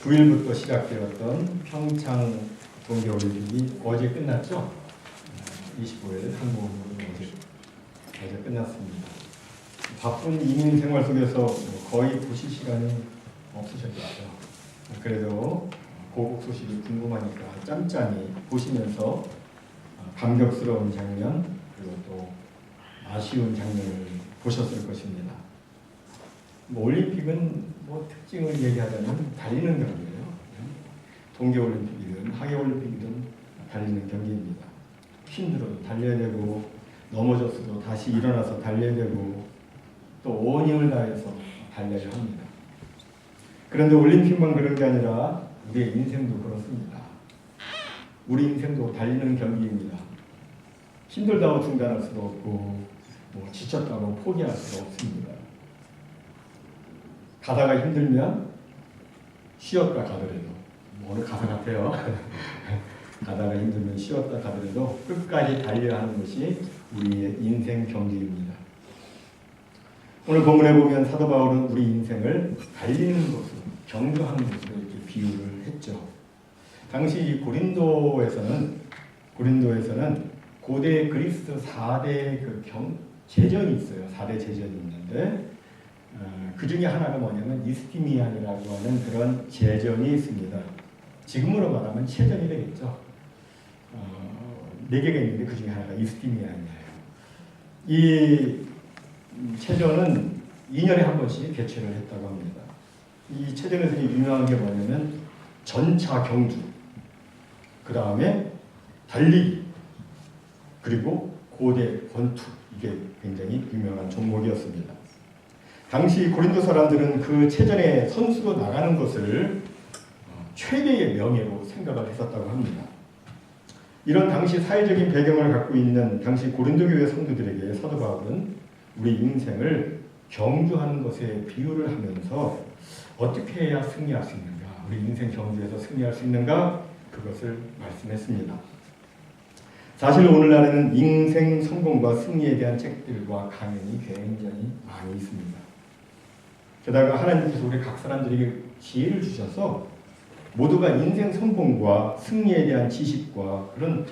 9일부터 시작되었던 평창 동계올림픽이 어제 끝났죠? 25일 한국으로 어제 끝났습니다. 바쁜 이민 생활 속에서 거의 보실 시간이 없으셨겠죠. 그래도 고국 소식이 궁금하니까 짬짬이 보시면서 감격스러운 장면 그리고 또 아쉬운 장면을 보셨을 것입니다. 올림픽은 특징을 얘기하자면 달리는 경기예요. 동계올림픽이든 하계올림픽이든 달리는 경기입니다. 힘들어도 달려야 되고 넘어졌어도 다시 일어나서 달려야 되고 또 온 힘을 다해서 달려야 합니다. 그런데 올림픽만 그런 게 아니라 우리의 인생도 그렇습니다. 우리 인생도 달리는 경기입니다. 힘들다고 중단할 수도 없고 지쳤다고 포기할 수도 없습니다. 가다가 힘들면 쉬었다 가더라도 오늘 가사 같아요. 가다가 힘들면 쉬었다 가더라도 끝까지 달려야 하는 것이 우리의 인생 경기입니다. 오늘 본문에 보면 사도 바울은 우리 인생을 달리는 것으로 경주하는 것으로 이렇게 비유를 했죠. 당시 고린도에서는 고대 그리스 4대 제전이 있어요. 4대 제전이 있는데 그 중에 하나가 뭐냐면 이스티미안이라고 하는 그런 제전이 있습니다. 지금으로 말하면 체전이 되겠죠. 4개가 있는데 그 중에 하나가 이스티미안이에요. 이 체전은 2년에 한 번씩 개최를 했다고 합니다. 이 체전에서 유명한 게 뭐냐면 전차 경주, 그 다음에 달리기, 그리고 고대 권투, 이게 굉장히 유명한 종목이었습니다. 당시 고린도 사람들은 그 체전에 선수로 나가는 것을 최대의 명예로 생각을 했었다고 합니다. 이런 당시 사회적인 배경을 갖고 있는 당시 고린도 교회 성도들에게 사도 바울은 우리 인생을 경주하는 것에 비유를 하면서 어떻게 해야 승리할 수 있는가, 우리 인생 경주에서 승리할 수 있는가, 그것을 말씀했습니다. 사실 오늘날에는 인생 성공과 승리에 대한 책들과 강연이 굉장히 많이 있습니다. 게다가 하나님께서 우리 각 사람들에게 지혜를 주셔서 모두가 인생 성공과 승리에 대한 지식과 그런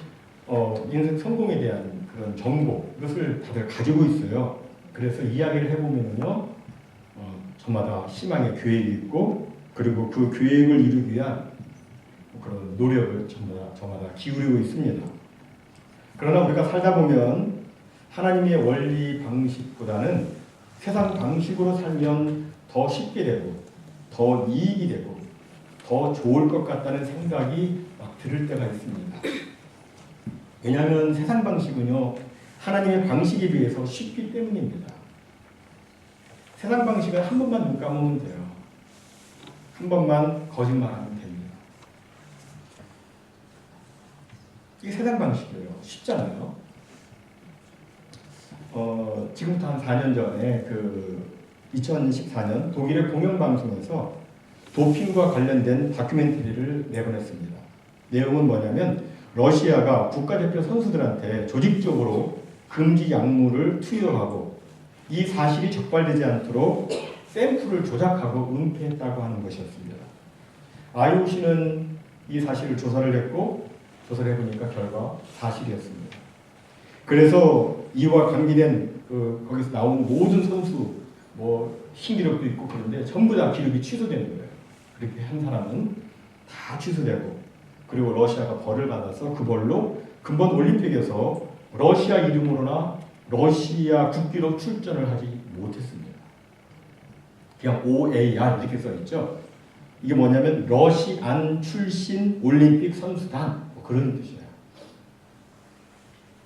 인생 성공에 대한 그런 정보, 이것을 다들 가지고 있어요. 그래서 이야기를 해보면요, 저마다 희망의 계획이 있고, 그리고 그 계획을 이루기 위한 그런 노력을 저마다 기울이고 있습니다. 그러나 우리가 살다 보면 하나님의 원리 방식보다는 세상 방식으로 살면 더 쉽게 되고, 더 이익이 되고, 더 좋을 것 같다는 생각이 막 들을 때가 있습니다. 왜냐하면 세상 방식은요, 하나님의 방식에 비해서 쉽기 때문입니다. 세상 방식은 한 번만 눈 감으면 돼요. 한 번만 거짓말하면 됩니다. 이게 세상 방식이에요. 쉽잖아요. 지금부터 한 4년 전에 2014년 독일의 공영방송에서 도핑과 관련된 다큐멘터리를 내보냈습니다. 내용은 뭐냐면 러시아가 국가대표 선수들한테 조직적으로 금기 약물을 투여하고 이 사실이 적발되지 않도록 샘플을 조작하고 은폐했다고 하는 것이었습니다. IOC는 이 사실을 조사를 했고 조사를 해보니까 결과 사실이었습니다. 그래서 이와 관계된 거기서 나온 모든 선수 신기록도 있고 그런데 전부 다 기록이 취소되는 거예요. 그렇게 한 사람은 다 취소되고, 그리고 러시아가 벌을 받아서 그 벌로 금번 올림픽에서 러시아 이름으로나 러시아 국기로 출전을 하지 못했습니다. 그냥 OAR 이렇게 써있죠. 이게 뭐냐면 러시안 출신 올림픽 선수단, 그런 뜻이에요.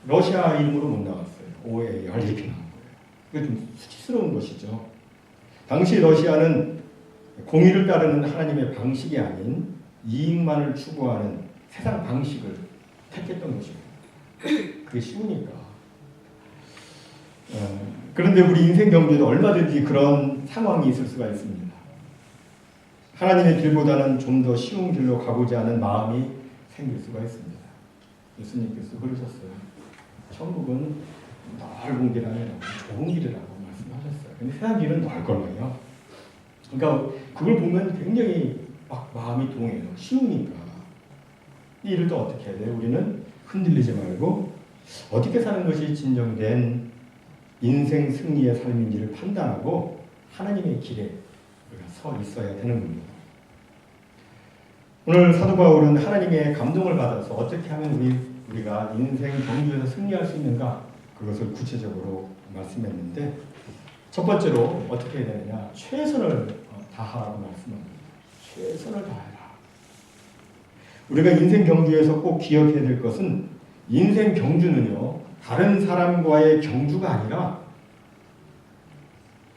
러시아 이름으로 못 나갔어요. OAR 이렇게 나온 거예요. 이게 좀 수치스러운 것이죠. 당시 러시아는 공의를 따르는 하나님의 방식이 아닌 이익만을 추구하는 세상 방식을 택했던 것입니다. 그게 쉬우니까. 그런데 우리 인생 경주에도 얼마든지 그런 상황이 있을 수가 있습니다. 하나님의 길보다는 좀 더 쉬운 길로 가고자 하는 마음이 생길 수가 있습니다. 예수님께서 그러셨어요. 천국은 넓은 길 아니라 좁은 길이라고 말씀하셨어요. 근데 세상 길은 넓거든요. 그러니까 그걸 보면 굉장히 막 마음이 동해요. 쉬우니까. 이럴 때 어떻게 해야 돼요? 우리는 흔들리지 말고 어떻게 사는 것이 진정된 인생 승리의 삶인지를 판단하고 하나님의 길에 우리가 서 있어야 되는 겁니다. 오늘 사도 바울은 하나님의 감동을 받아서 어떻게 하면 우리가 인생 경주에서 승리할 수 있는가, 그것을 구체적으로 말씀했는데, 첫 번째로 어떻게 해야 되느냐, 최선을 다하라고 말씀합니다. 최선을 다해라. 우리가 인생 경주에서 꼭 기억해야 될 것은, 인생 경주는요 다른 사람과의 경주가 아니라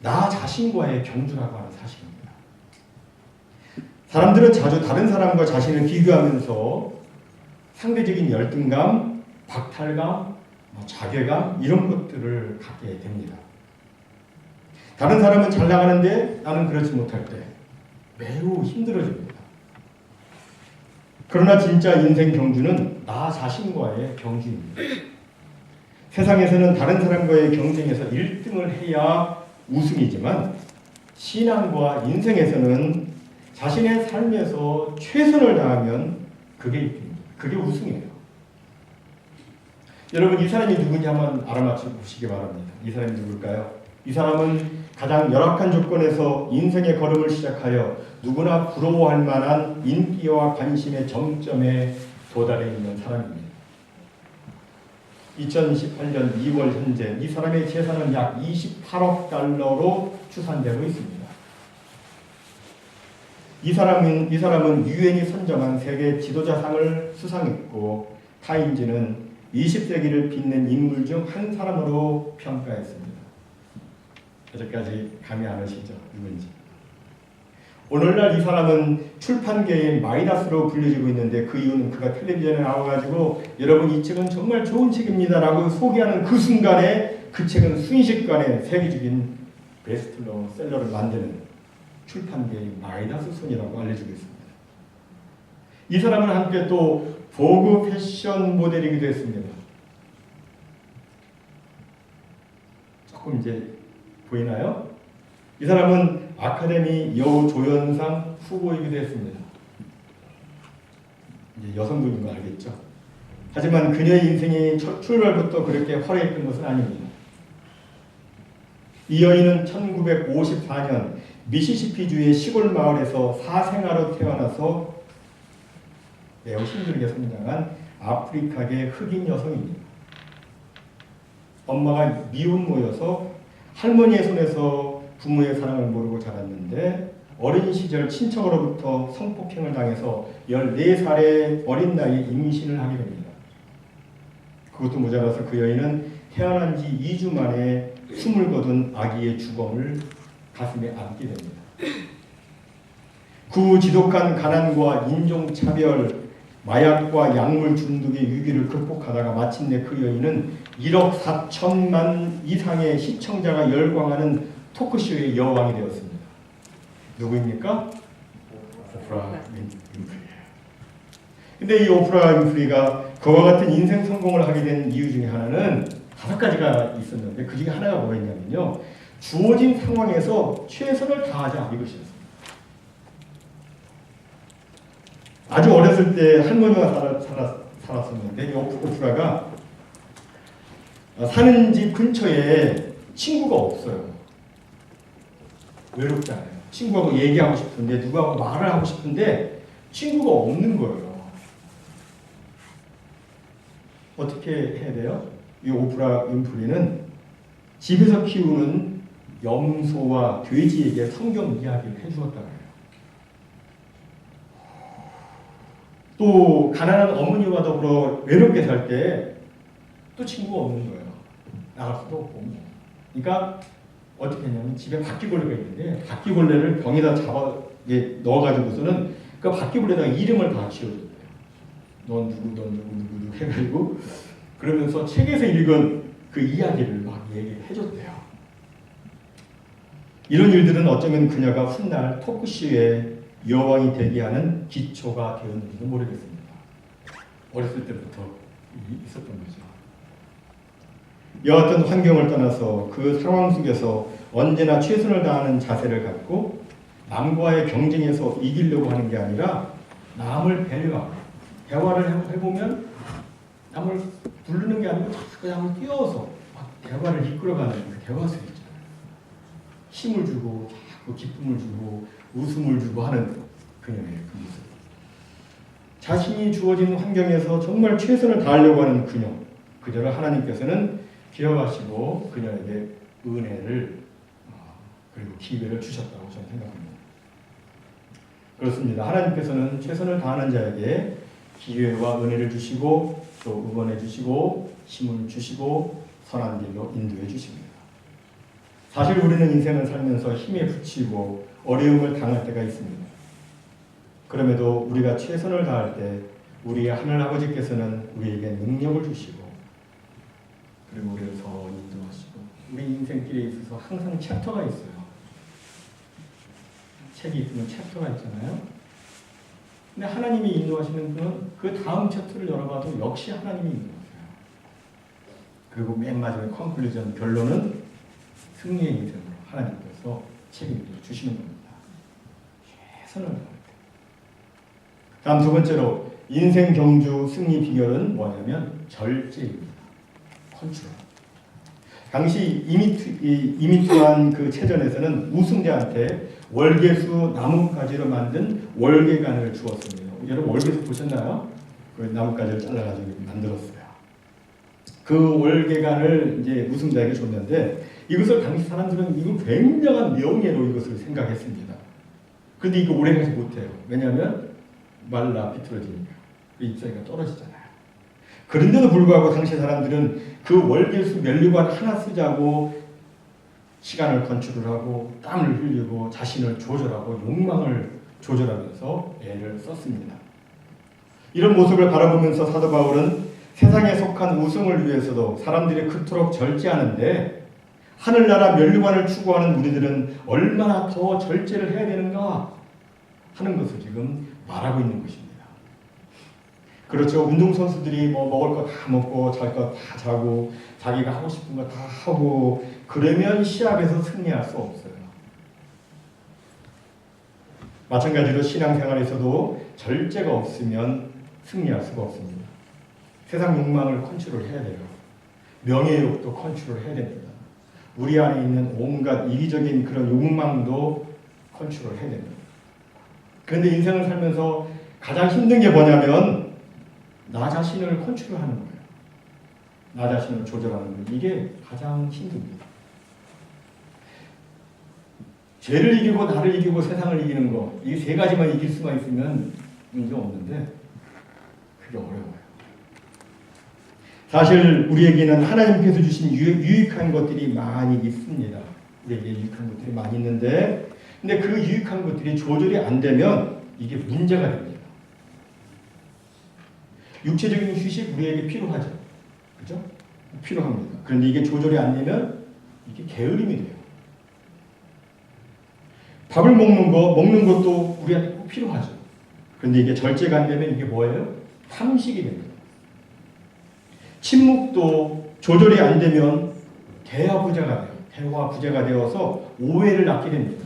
나 자신과의 경주라고 하는 사실입니다. 사람들은 자주 다른 사람과 자신을 비교하면서 상대적인 열등감, 박탈감, 자괴감 이런 것들을 갖게 됩니다. 다른 사람은 잘 나가는데 나는 그렇지 못할 때 매우 힘들어집니다. 그러나 진짜 인생 경주는 나 자신과의 경주입니다. 세상에서는 다른 사람과의 경쟁에서 1등을 해야 우승이지만 신앙과 인생에서는 자신의 삶에서 최선을 다하면 그게 1등입니다. 그게 우승이에요. 여러분, 이 사람이 누구냐 한번 알아맞혀 보시기 바랍니다. 이 사람이 누굴까요? 이 사람은 가장 열악한 조건에서 인생의 걸음을 시작하여 누구나 부러워할 만한 인기와 관심의 정점에 도달해 있는 사람입니다. 2018년 2월 현재 이 사람의 재산은 약 28억 달러로 추산되고 있습니다. 이 사람은 유엔이 선정한 세계 지도자상을 수상했고 타임즈는 20세기를 빛낸 인물 중 한 사람으로 평가했습니다. 여기까지 감이 안 오시죠? 누군지. 오늘날 이 사람은 출판계의 마이다스로 불려지고 있는데, 그 이유는 그가 텔레비전에 나와가지고 여러분 이 책은 정말 좋은 책입니다 라고 소개하는 그 순간에 그 책은 순식간에 세계적인 베스트셀러를 만드는 출판계의 마이다스 손이라고 알려지고 있습니다. 이 사람은 한때 또 보그 패션 모델이기도 했습니다. 조금 이제 보이나요? 이 사람은 아카데미 여우조연상 후보이기도 했습니다. 이제 여성분인 거 알겠죠? 하지만 그녀의 인생이 출발부터 그렇게 화려했던 것은 아닙니다. 이 여인은 1954년 미시시피주의 시골 마을에서 사생아로 태어나서 매우 힘들게 성장한 아프리카계 흑인 여성입니다. 엄마가 미혼모여서 할머니의 손에서 부모의 사랑을 모르고 자랐는데, 어린 시절 친척으로부터 성폭행을 당해서 14살의 어린 나이에 임신을 하게 됩니다. 그것도 모자라서 그 여인은 태어난 지 2주 만에 숨을 거둔 아기의 주검을 가슴에 안게 됩니다. 그 지독한 가난과 인종차별, 마약과 약물 중독의 위기를 극복하다가 마침내 그 여인은 1억 4천만 이상의 시청자가 열광하는 토크쇼의 여왕이 되었습니다. 누구입니까? 오프라 윈프리예요. 근데 이 오프라 윈프리가 그와 같은 인생 성공을 하게 된 이유 중에 하나는 5가지가 있었는데, 그 중에 하나가 뭐였냐면요, 주어진 상황에서 최선을 다하자, 이것이었습니다. 아주 어렸을 때 할머니와 살았었는데, 이 오프라가 사는 집 근처에 친구가 없어요. 외롭잖아요. 친구하고 얘기하고 싶은데, 누구하고 말을 하고 싶은데 친구가 없는 거예요. 어떻게 해야 돼요? 이 오프라 윈프리는 집에서 키우는 염소와 돼지에게 성경 이야기를 해주었다고 해요. 또 가난한 어머니와 더불어 외롭게 살 때 또 친구가 없는 거예요. 나갈 수도 없고. 그러니까 어떻게 했냐면, 집에 바퀴벌레가 있는데 바퀴벌레를 병에다 넣어가지고서는 그 바퀴벌레에다가 이름을 다 지어줬대요. 넌 누구 해가지고, 그러면서 책에서 읽은 그 이야기를 막 얘기해줬대요. 이런 일들은 어쩌면 그녀가 훗날 토크쇼의 여왕이 되게 하는 기초가 되었는지도 모르겠습니다. 어렸을 때부터 있었던 거죠. 여하튼 환경을 떠나서 그 상황 속에서 언제나 최선을 다하는 자세를 갖고 남과의 경쟁에서 이기려고 하는 게 아니라 남을 배려하고 대화를 해보면 남을 부르는 게 아니고 자꾸 남을 띄워서 막 대화를 이끌어가는 그 대화술 있잖아요. 힘을 주고 자꾸 기쁨을 주고 웃음을 주고 하는 그녀의 그 모습. 자신이 주어진 환경에서 정말 최선을 다하려고 하는 그녀를 하나님께서는 기억하시고 그녀에게 은혜를 그리고 기회를 주셨다고 저는 생각합니다. 그렇습니다. 하나님께서는 최선을 다하는 자에게 기회와 은혜를 주시고 또 응원해 주시고 힘을 주시고 선한 길로 인도해 주십니다. 사실 우리는 인생을 살면서 힘에 부치고 어려움을 당할 때가 있습니다. 그럼에도 우리가 최선을 다할 때 우리의 하늘 아버지께서는 우리에게 능력을 주시고 그리고 우리를 더 인도하시고 우리 인생길에 있어서 항상 챕터가 있어요. 책이 있으면 챕터가 있잖아요. 근데 하나님이 인도하시는 분은 그 다음 챕터를 열어봐도 역시 하나님이 인도하세요. 그리고 맨 마지막에 컨클루전 결론은 승리의 인생으로 하나님께서 책임져 주시는 겁니다. 최선을 다할 때. 다음 두 번째로 인생 경주 승리 비결은 뭐냐면 절제입니다. 컨트롤. 당시 이미투한 그 체전에서는 우승자한테 월계수 나뭇가지로 만든 월계관을 주었습니다. 여러분 월계수 보셨나요? 그 나뭇가지를 잘라가지고 만들었어요. 그 월계관을 이제 우승자에게 줬는데 이것을 당시 사람들은 이거 굉장한 명예로 이것을 생각했습니다. 그런데 이거 오래가지 못해요. 왜냐하면 말라 비틀어지니까 그 잎사귀가 떨어지잖아요. 그런데도 불구하고 당시 사람들은 그 월계수 면류관 하나 쓰자고 시간을 건축을 하고 땀을 흘리고 자신을 조절하고 욕망을 조절하면서 애를 썼습니다. 이런 모습을 바라보면서 사도 바울은 세상에 속한 우승을 위해서도 사람들이 그토록 절제하는데 하늘나라 면류관을 추구하는 우리들은 얼마나 더 절제를 해야 되는가 하는 것을 지금 말하고 있는 것입니다. 그렇죠. 운동선수들이 뭐 먹을 거 다 먹고 잘 거 다 자고 자기가 하고 싶은 거 다 하고 그러면 시합에서 승리할 수 없어요. 마찬가지로 신앙생활에서도 절제가 없으면 승리할 수가 없습니다. 세상 욕망을 컨트롤해야 돼요. 명예욕도 컨트롤해야 됩니다. 우리 안에 있는 온갖 이기적인 그런 욕망도 컨트롤해야 됩니다. 그런데 인생을 살면서 가장 힘든 게 뭐냐면 나 자신을 컨트롤하는 거예요. 나 자신을 조절하는 거. 이게 가장 힘듭니다. 죄를 이기고 나를 이기고 세상을 이기는 거. 이 세 가지만 이길 수만 있으면 문제 없는데 그게 어려워요. 사실 우리에게는 하나님께서 주신 유익한 것들이 많이 있습니다. 우리에게 유익한 것들이 많이 있는데 근데 그 유익한 것들이 조절이 안 되면 이게 문제가 됩니다. 육체적인 휴식 우리에게 필요하죠. 그죠? 필요합니다. 그런데 이게 조절이 안 되면 이게 게으름이 돼요. 밥을 먹는 것도 우리한테 꼭 필요하죠. 그런데 이게 절제가 안 되면 이게 뭐예요? 탐식이 됩니다. 침묵도 조절이 안 되면 대화 부재가 돼요. 대화 부재가 되어서 오해를 낳게 됩니다.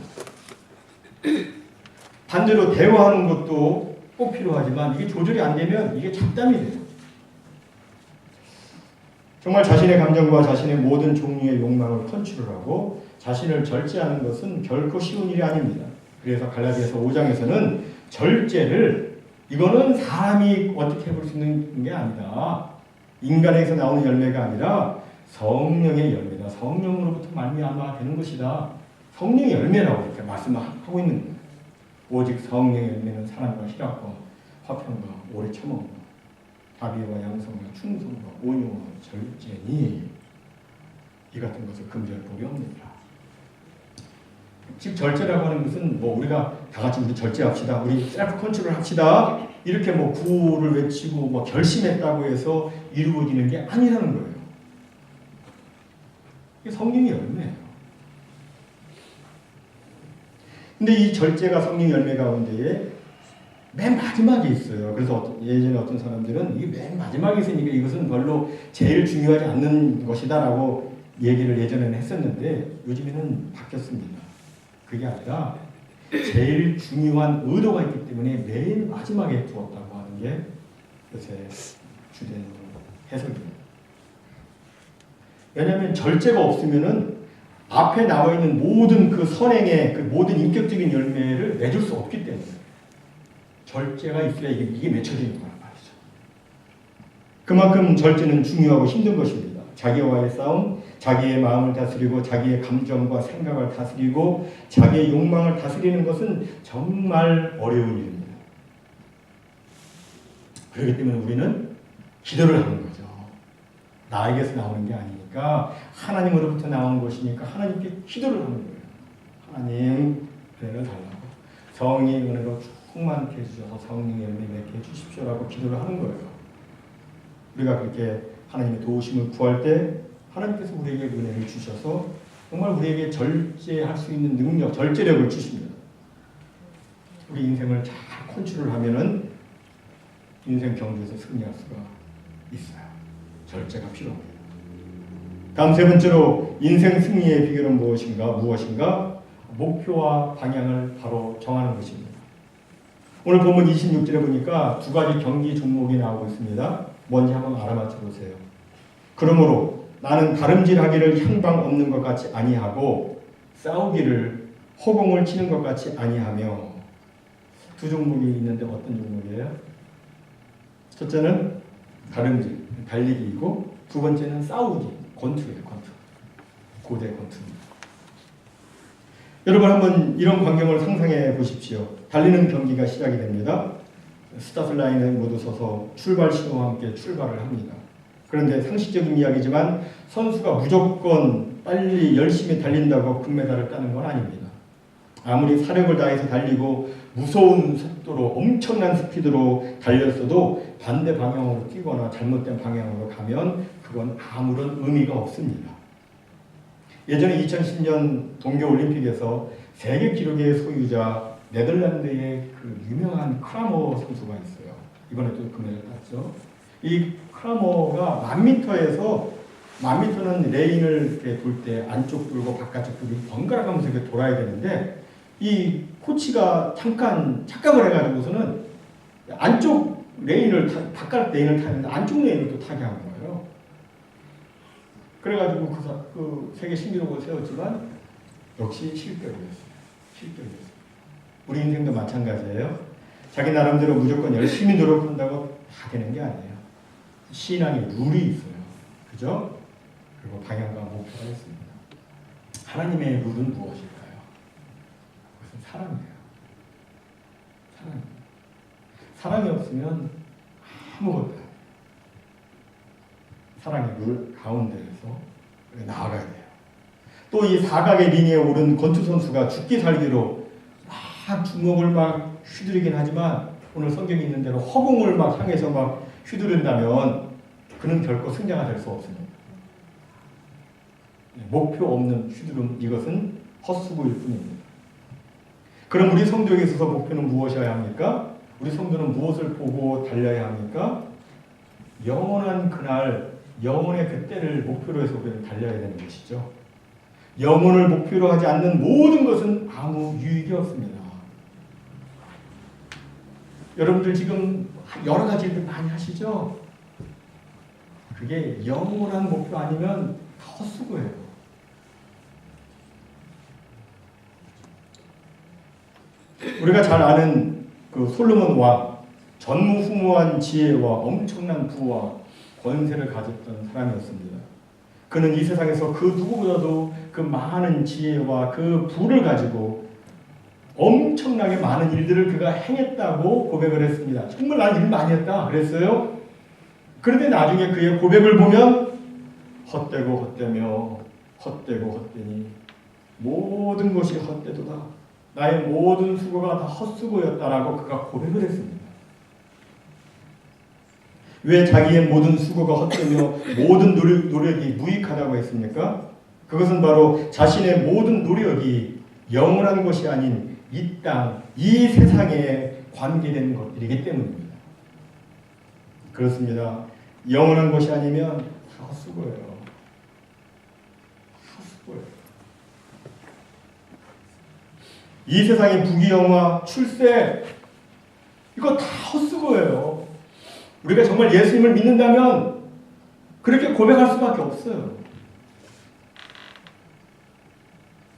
반대로 대화하는 것도 꼭 필요하지만 이게 조절이 안 되면 이게 잡담이 돼요. 정말 자신의 감정과 자신의 모든 종류의 욕망을 컨트롤하고 자신을 절제하는 것은 결코 쉬운 일이 아닙니다. 그래서 갈라디아서 5장에서는 절제를 이거는 사람이 어떻게 해볼 수 있는 게 아니다. 인간에서 나오는 열매가 아니라 성령의 열매다. 성령으로부터 말미암아 되는 것이다. 성령의 열매라고 이렇게 말씀하고 있는 거예요. 오직 성령의 열매는 사랑과 희락과 화평과 오래 참음과 자비와 양성과 충성과 온유와 절제니 이 같은 것을 금지할 법이 없느니라. 즉 절제라고 하는 것은 뭐 우리가 다 같이 우리 절제합시다. 우리 셀프 컨트롤 합시다. 이렇게 뭐 구호를 외치고 뭐 결심했다고 해서 이루어지는 게 아니라는 거예요. 이게 성령의 열매예요. 근데 이 절제가 성령 열매 가운데에 맨 마지막에 있어요. 그래서 예전에 어떤 사람들은 이게 맨 마지막에 있으니까 이것은 별로 제일 중요하지 않는 것이다라고 얘기를 예전에는 했었는데 요즘에는 바뀌었습니다. 그게 아니라 제일 중요한 의도가 있기 때문에 맨 마지막에 두었다고 하는 게 요새 주된 해석입니다. 왜냐하면 절제가 없으면은 앞에 나와 있는 모든 그 선행의 그 모든 인격적인 열매를 맺을 수 없기 때문에 절제가 있어야 이게 맺혀지는 거란 말이죠. 그만큼 절제는 중요하고 힘든 것입니다. 자기와의 싸움, 자기의 마음을 다스리고 자기의 감정과 생각을 다스리고 자기의 욕망을 다스리는 것은 정말 어려운 일입니다. 그렇기 때문에 우리는 기도를 하는 거죠. 나에게서 나오는 게 아니니까 하나님으로부터 나오는 것이니까 하나님께 기도를 하는 거예요. 하나님 은혜를 달라고 성령의 은혜로 충만케 해주셔서 성령의 은혜 맺게 해주십시오라고 기도를 하는 거예요. 우리가 그렇게 하나님의 도우심을 구할 때 하나님께서 우리에게 은혜를 주셔서 정말 우리에게 절제할 수 있는 능력, 절제력을 주십니다. 우리 인생을 잘 컨트롤을 하면은 인생 경주에서 승리할 수가 있어요. 절제가 필요합니다. 다음 세 번째로 인생 승리의 비결은 무엇인가? 목표와 방향을 바로 정하는 것입니다. 오늘 본문 26절에 보니까 두 가지 경기 종목이 나오고 있습니다. 뭔지 한번 알아맞혀 보세요. 그러므로 나는 다름질하기를 향방 없는 것 같이 아니하고 싸우기를 허공을 치는 것 같이 아니하며. 두 종목이 있는데 어떤 종목이에요? 첫째는 다름질, 달리기이고 두 번째는 싸우기, 권투예요. 권투. 고대 권투입니다. 여러분 한번 이런 광경을 상상해 보십시오. 달리는 경기가 시작이 됩니다. 스타트 라인에 모두 서서 출발 신호와 함께 출발을 합니다. 그런데 상식적인 이야기지만 선수가 무조건 빨리 열심히 달린다고 금메달을 따는 건 아닙니다. 아무리 사력을 다해서 달리고 무서운 속도로 엄청난 스피드로 달렸어도 반대 방향으로 뛰거나 잘못된 방향으로 가면 그건 아무런 의미가 없습니다. 예전에 2010년 동계올림픽에서 세계 기록의 소유자 네덜란드의 그 유명한 크라모 선수가 있어요. 이번에 또 금메달 땄죠. 이 크라모가 1000m에서 1000m는 레인을 이렇게 돌 때 안쪽 돌고 바깥쪽 돌고 번갈아 가면서 이렇게 돌아야 되는데 이 코치가 잠깐 착각을 해가지고서는 안쪽 레인을 바깥 레인을 타는데 안쪽 레인을 또 타게 한 거예요. 그래가지고 그 세계 신기록을 세웠지만 역시 실격이었어요. 실격이었어요. 우리 인생도 마찬가지예요. 자기 나름대로 무조건 열심히 노력한다고 다 되는 게 아니에요. 신앙의 룰이 있어요. 그죠? 그리고 방향과 목표가 있습니다. 하나님의 룰은 무엇일까요? 그것은 사랑이에요. 사랑입니다. 사랑이 없으면 아무것도 안 돼요. 사랑의 룰 가운데에서 나아가야 돼요. 또 이 사각의 링에 오른 권투 선수가 죽기 살기로 막 주먹을 막 휘두르긴 하지만 오늘 성경에 있는 대로 허공을 막 향해서 막 휘두른다면 그는 결코 승자가 될 수 없습니다. 목표 없는 휘두름, 이것은 헛수고일 뿐입니다. 그럼 우리 성도에게 있어서 목표는 무엇이어야 합니까? 우리 성도는 무엇을 보고 달려야 합니까? 영원한 그날, 영원의 그때를 목표로 해서 우리는 달려야 되는 것이죠. 영혼을 목표로 하지 않는 모든 것은 아무 유익이 없습니다. 여러분들 지금 여러 가지 일들 많이 하시죠? 그게 영원한 목표 아니면 다 헛수고예요. 우리가 잘 아는 그 솔로몬 왕, 전무후무한 지혜와 엄청난 부와 권세를 가졌던 사람이었습니다. 그는 이 세상에서 그 누구보다도 그 많은 지혜와 그 부를 가지고 엄청나게 많은 일들을 그가 행했다고 고백을 했습니다. 정말 난 일 많이 했다 그랬어요. 그런데 나중에 그의 고백을 보면 헛되고 헛되며 헛되고 헛되니 모든 것이 헛되도다. 나의 모든 수고가 다 헛수고였다라고 그가 고백을 했습니다. 왜 자기의 모든 수고가 헛되며 모든 노력이 무익하다고 했습니까? 그것은 바로 자신의 모든 노력이 영원한 것이 아닌 이 땅, 이 세상에 관계된 것들이기 때문입니다. 그렇습니다. 영원한 것이 아니면 다 헛수고예요. 헛수고예요. 이 세상의 부귀영화, 출세 이거 다 헛수고예요. 우리가 정말 예수님을 믿는다면 그렇게 고백할 수밖에 없어요.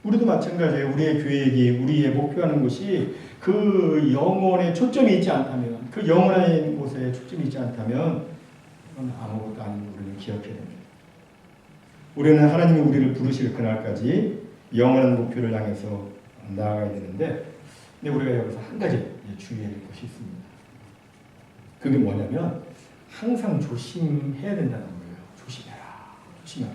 우리도 마찬가지예요. 우리의 계획이, 우리의 목표하는 것이 그 영혼에 초점이 있지 않다면, 그 영혼의 곳에 초점이 있지 않다면 그건 아무것도 아닌 우리는 기억해야 됩니다. 우리는 하나님이 우리를 부르실 그날까지 영원한 목표를 향해서 나아가야 되는데, 근데 우리가 여기서 한 가지 주의해야 될 것이 있습니다. 그게 뭐냐면 항상 조심해야 된다는 거예요. 조심해라, 조심해라.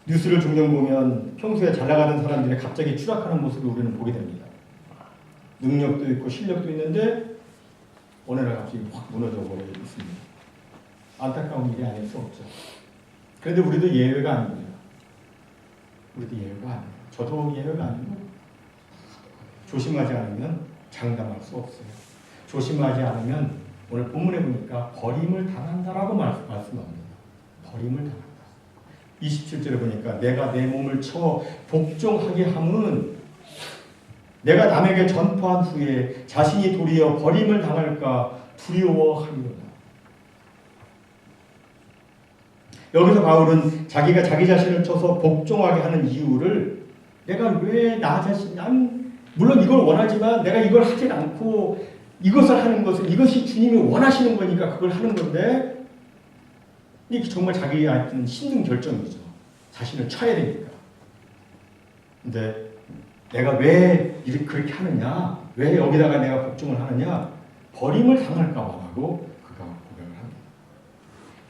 뉴스를 종종 보면 평소에 잘 나가는 사람들이 갑자기 추락하는 모습을 우리는 보게 됩니다. 능력도 있고 실력도 있는데 어느 날 갑자기 확 무너져 버려 있습니다. 안타까운 일이 아닐 수 없죠. 그런데 우리도 예외가 아닙니다. 우리도 예외가 아니에요. 저도 예외가 아니고 조심하지 않으면 장담할 수 없어요. 조심하지 않으면 오늘 본문에 보니까 버림을 당한다라고 말씀합니다. 버림을 당한다. 27절에 보니까 내가 내 몸을 쳐 복종하게 함은 내가 남에게 전파한 후에 자신이 도리어 버림을 당할까 두려워함이로다. 여기서 바울은 자기가 자기 자신을 쳐서 복종하게 하는 이유를 내가 왜 나 자신, 난 물론 이걸 원하지만 내가 이걸 하진 않고 이것을 하는 것은 이것이 주님이 원하시는 거니까 그걸 하는 건데 이게 정말 자기한테는 힘든 결정이죠. 자신을 쳐야 되니까. 근데 내가 왜 이렇게 그렇게 하느냐? 왜 여기다가 내가 복종을 하느냐? 버림을 당할까 봐라고 그가 고백을 합니다.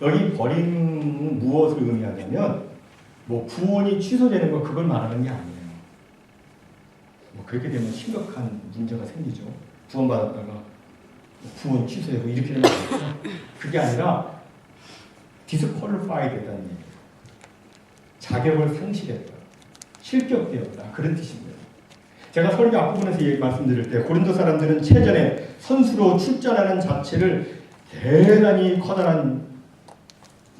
여기 버림은 무엇을 의미하냐면 뭐 구원이 취소되는 거 그걸 말하는 게 아니에요. 뭐 그렇게 되면 심각한 문제가 생기죠. 구원받았다가 구원 취소되고 이렇게 되면 그게 아니라 disqualified 됐다는 얘기예요. 자격을 상실했다. 실격되었다. 그런 뜻입니다. 제가 설교 앞부분에서 말씀드릴 때 고린도 사람들은 체전에 선수로 출전하는 자체를 대단히 커다란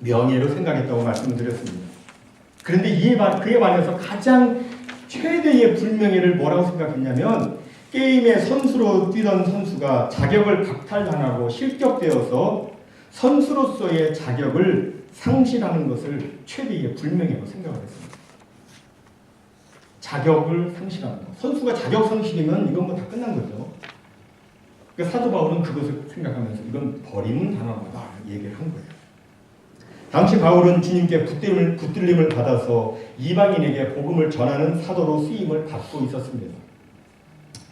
명예로 생각했다고 말씀을 드렸습니다. 그런데 그에 반해서 가장 최대의 불명예를 뭐라고 생각했냐면 게임의 선수로 뛰던 선수가 자격을 박탈당하고 실격되어서 선수로서의 자격을 상실하는 것을 최대의 불명예로 생각을 했습니다. 자격을 상실하는 것. 선수가 자격 상실이면 이건 뭐 다 끝난 거죠. 그러니까 사도 바울은 그것을 생각하면서 이건 버림은 당한 거다 얘기를 한 거예요. 당시 바울은 주님께 붙들림을 받아서 이방인에게 복음을 전하는 사도로 쓰임을 받고 있었습니다.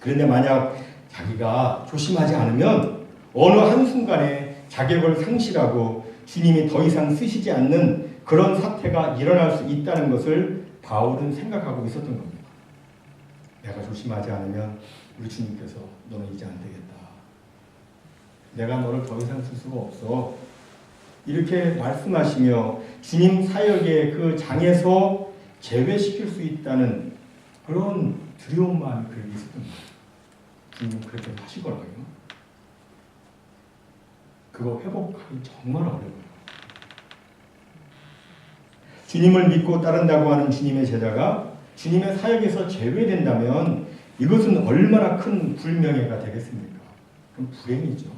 그런데 만약 자기가 조심하지 않으면 어느 한순간에 자격을 상실하고 주님이 더 이상 쓰시지 않는 그런 사태가 일어날 수 있다는 것을 바울은 생각하고 있었던 겁니다. 내가 조심하지 않으면 우리 주님께서 너는 이제 안 되겠다. 내가 너를 더 이상 쓸 수가 없어. 이렇게 말씀하시며 주님 사역의 그 장에서 제외시킬 수 있다는 그런 두려운 마음이 그에게 있었던 거예요. 주님 그렇게 하실 거라고요. 그거 회복하기 정말 어려워요. 주님을 믿고 따른다고 하는 주님의 제자가 주님의 사역에서 제외된다면 이것은 얼마나 큰 불명예가 되겠습니까? 그럼 불행이죠.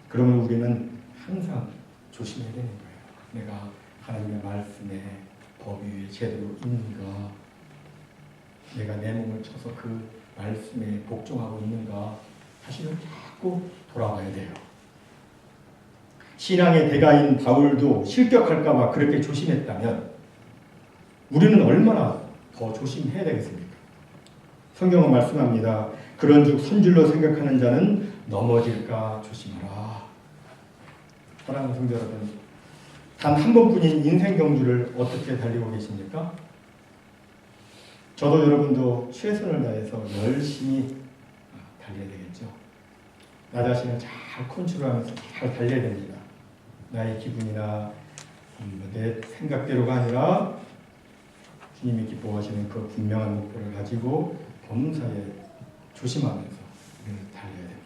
그러면 우리는 항상 조심해야 되는 거예요. 내가 하나님의 말씀에 법 위에 제대로 있는가? 내가 내 몸을 쳐서 그 말씀에 복종하고 있는가? 사실은 자꾸 돌아와야 돼요. 신앙의 대가인 바울도 실격할까 봐 그렇게 조심했다면 우리는 얼마나 더 조심해야 되겠습니까? 성경은 말씀합니다. 그런즉 선줄로 생각하는 자는 넘어질까 조심하라. 사랑하는 성도 여러분, 단 한 번뿐인 인생 경주를 어떻게 달리고 계십니까? 저도 여러분도 최선을 다해서 열심히 달려야 되겠죠. 나 자신을 잘 컨트롤하면서 잘 달려야 됩니다. 나의 기분이나 내 생각대로가 아니라 주님이 기뻐하시는 그 분명한 목표를 가지고 범사에 조심하면서 달려야 됩니다.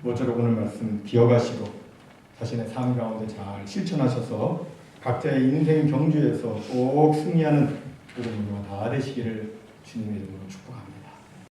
모쪼록 오늘 말씀 기억하시고 자신의 삶 가운데 잘 실천하셔서 각자의 인생 경주에서 꼭 승리하는 여러분과 다 되시기를 주님의 이름으로 축복합니다.